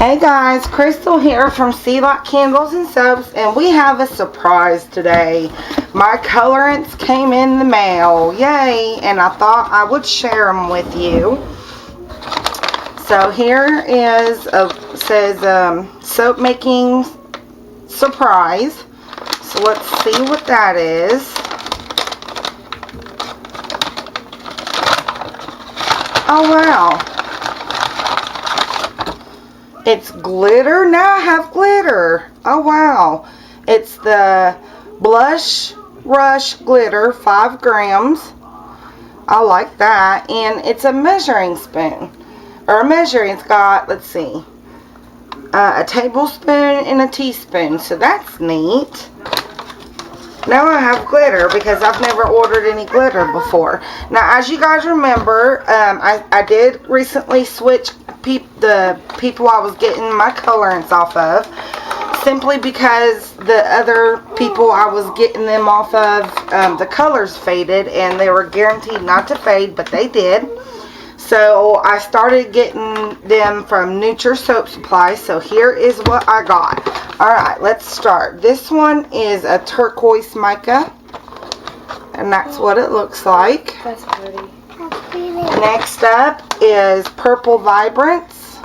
Hey guys, Crystal here from Sea Light Candles and Soaps, and we have a surprise today. My colorants came in the mail, yay, and I thought I would share them with you. So here is says soap making surprise. So let's see what that is. Oh wow. It's glitter. Now I have glitter. Oh wow. It's the Blush Rush glitter, 5 grams. I like that. And it's a measuring spoon. Or a measuring, it's got, let's see, a tablespoon and a teaspoon. So that's neat. Now I have glitter because I've never ordered any glitter before. Now, as you guys remember, I did recently switch the people I was getting my colorants off of, simply because the other people I was getting them off of, the colors faded, and they were guaranteed not to fade, but they did. So I started getting them from Nature Soap Supply. So here is what I got. Alright, let's start. This one is a turquoise mica, and that's what it looks like. That's pretty. Next up is Purple Vibrance,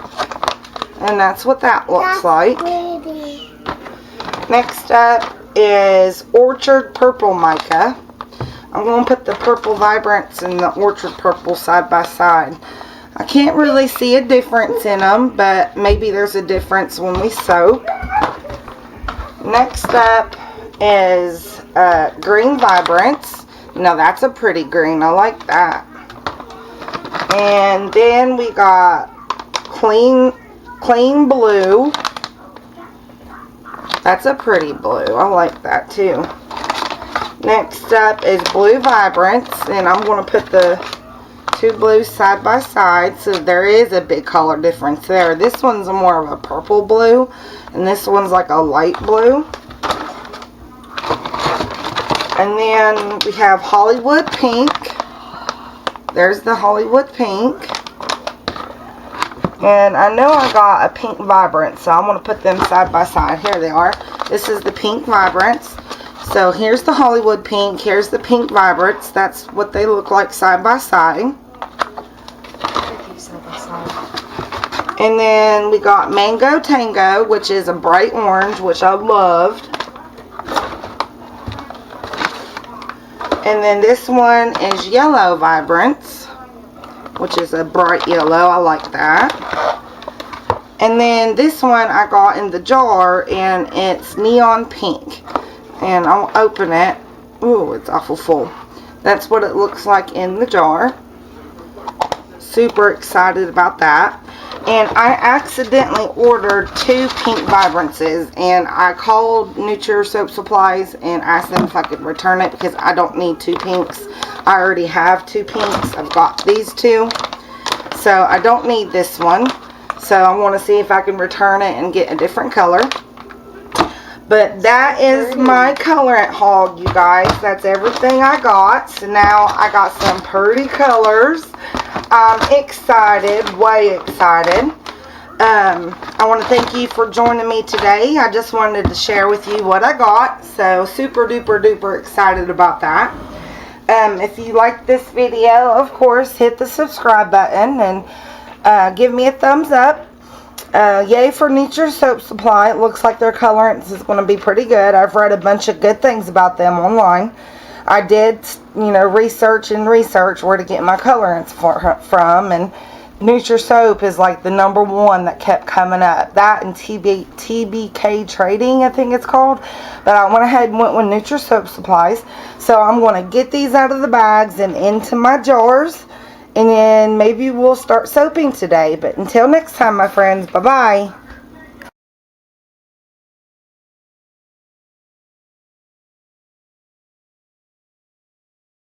and that's what that looks like. Next up is Orchard Purple Mica. I'm going to put the Purple Vibrance and the Orchard Purple side by side. I can't really see a difference in them, but maybe there's a difference when we soap. Next up is Green Vibrance. Now that's a pretty green. I like that. And then we got Clean Blue. That's a pretty blue. I like that too. Next up is Blue Vibrance, and I'm going to put the two blues side by side, so there is a big color difference there. This one's more of a purple blue, and this one's like a light blue. And then we have Hollywood Pink. There's the Hollywood Pink. And I know I got a Pink Vibrance, so I'm going to put them side by side. Here they are. This is the Pink Vibrance. So here's the Hollywood Pink, here's the Pink Vibrance. That's what they look like side by side. And then we got Mango Tango, which is a bright orange, which I loved. And then this one is Yellow Vibrance, which is a bright yellow. I like that. And then this one I got in the jar, and it's Neon Pink. And I'll open it. Ooh, it's awful full. That's what it looks like in the jar. Super excited about that. And I accidentally ordered 2 Pink Vibrances, and I called Nature Soap Supplies and asked them if I could return it because I don't need 2 pinks. I already have 2 pinks. I've got these 2. So I don't need this one. So I want to see if I can return it and get a different color. But that is my colorant haul, you guys. That's everything I got. So now I got some pretty colors. I'm excited, way excited. I want to thank you for joining me today. I just wanted to share with you what I got. So super duper duper excited about that. If you like this video, of course, hit the subscribe button and give me a thumbs up. Yay for Nature Soap Supply. It looks like their colorants is going to be pretty good. I've read a bunch of good things about them online. I did, research where to get my colorants from, and Nature Soap is like the #1 that kept coming up. That and TBK Trading, I think it's called. But I went ahead and went with Nature Soap Supplies. So I'm going to get these out of the bags and into my jars. And then maybe we'll start soaping today. But until next time, my friends, bye-bye.